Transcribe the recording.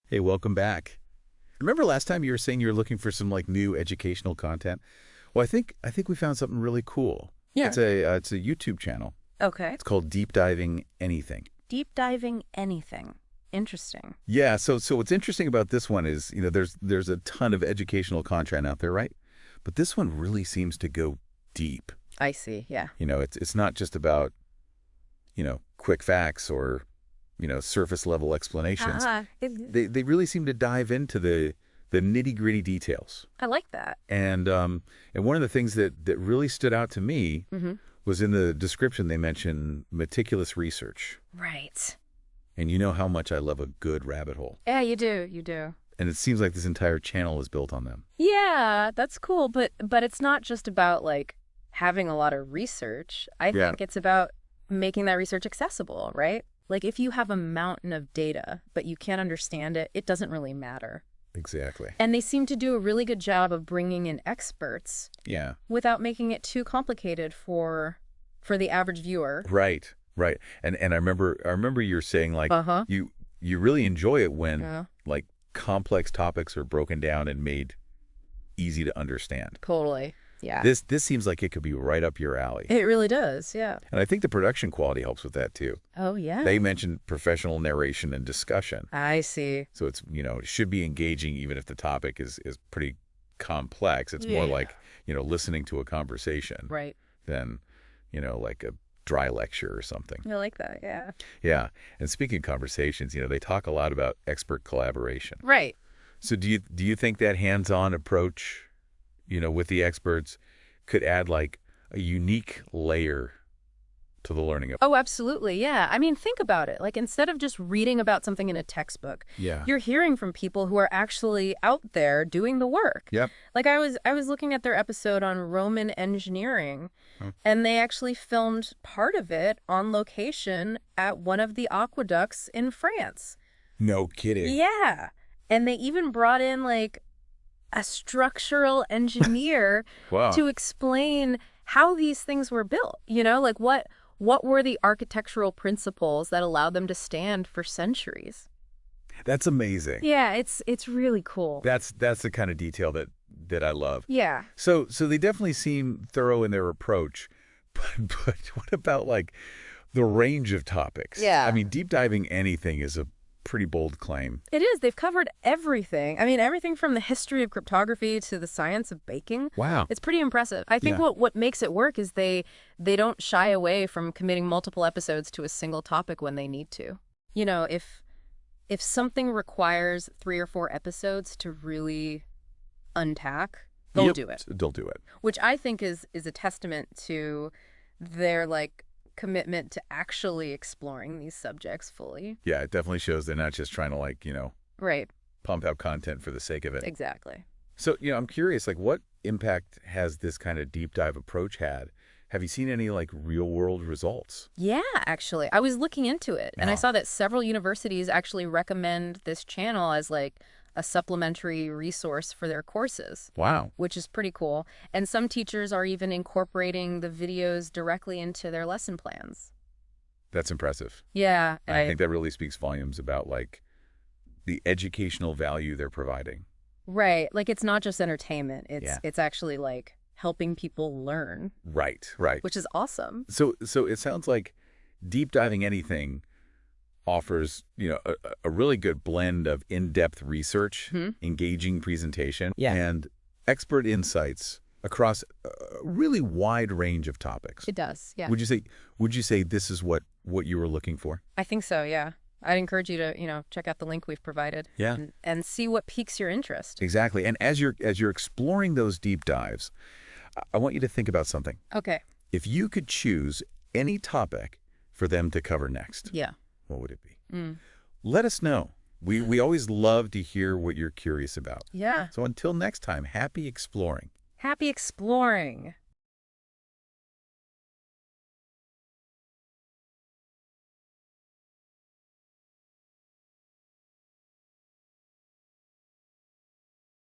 Hey, welcome back. Remember last time you were saying you were looking for some like new educational content? Well, I think we found something really cool. Yeah. It's a YouTube channel. Okay. It's called Deep Diving Anything. Deep diving anything. Interesting. Yeah, so what's interesting about this one is, there's a ton of educational content out there, right? But this one really seems to go deep. I see. Yeah. It's not just about, quick facts or, surface level explanations. They really seem to dive into the nitty-gritty details. I like that. And one of the things that really stood out to me Mm-hmm. was in the description they mentioned meticulous research. Right. And you know how much I love a good rabbit hole. Yeah, you do. You do. And it seems like this entire channel is built on them. Yeah, that's cool. But it's not just about like having a lot of research. I Yeah. think it's about making that research accessible, right? Like if you have a mountain of data, but you can't understand it, it doesn't really matter. Exactly. And they seem to do a really good job of bringing in experts Yeah. without making it too complicated for the average viewer. Right. Right. And I remember you were saying like Uh-huh. you really enjoy it when Yeah. like complex topics are broken down and made easy to understand. Totally. Yeah. This seems like it could be right up your alley. It really does. Yeah. And I think the production quality helps with that too. Oh, yeah. They mentioned professional narration and discussion. I see. So it's, it should be engaging even if the topic is pretty complex. It's more Yeah. like, listening to a conversation Right. than, like a dry lecture or something. I like that. Yeah. Yeah. And speaking of conversations, they talk a lot about expert collaboration. Right. So do you think that hands-on approach, with the experts could add like a unique layer to the learning of? Oh, absolutely. Yeah. I mean, think about it. Like instead of just reading about something in a textbook, Yeah. you're hearing from people who are actually out there doing the work. Yep. Like I was looking at their episode on Roman engineering, and they actually filmed part of it on location at one of the aqueducts in France. No kidding. Yeah. And they even brought in like a structural engineer Wow. to explain how these things were built. Like what were the architectural principles that allowed them to stand for centuries? That's amazing. Yeah, it's really cool. That's the kind of detail that I love. Yeah. So they definitely seem thorough in their approach, but what about like the range of topics? Yeah. I mean, deep diving anything is a pretty bold claim. It is. They've covered everything. I mean, everything from the history of cryptography to the science of baking. Wow. It's pretty impressive. I think Yeah. what makes it work is they don't shy away from committing multiple episodes to a single topic when they need to. If something requires 3 or 4 episodes to really unpack, they'll Yep. do it. They'll do it. Which I think is a testament to their like commitment to actually exploring these subjects fully. Yeah, it definitely shows they're not just trying to like, Right. pump out content for the sake of it. Exactly. So, I'm curious, like what impact has this kind of deep dive approach had? Have you seen any like real world results? Yeah, actually. I was looking into it, and I Oh. saw that several universities actually recommend this channel as like a supplementary resource for their courses, Wow. which is pretty cool. And some teachers are even incorporating the videos directly into their lesson plans. That's impressive. Yeah. I think that really speaks volumes about like the educational value they're providing. Right. Like it's not just entertainment. Yeah. It's actually like helping people learn, Right, right. which is awesome. So it sounds like deep diving anything offers, a really good blend of in-depth research, engaging presentation, Yeah. and expert insights across a really wide range of topics. It does. Yeah. Would you say this is what you were looking for? I think so. Yeah. I'd encourage you to, check out the link we've provided. Yeah. And see what piques your interest. Exactly. And as you're exploring those deep dives, I want you to think about something. Okay. If you could choose any topic for them to cover next, Yeah. what would it be? Let us know. We always love to hear what you're curious about. Yeah. So until next time, happy exploring. Happy exploring.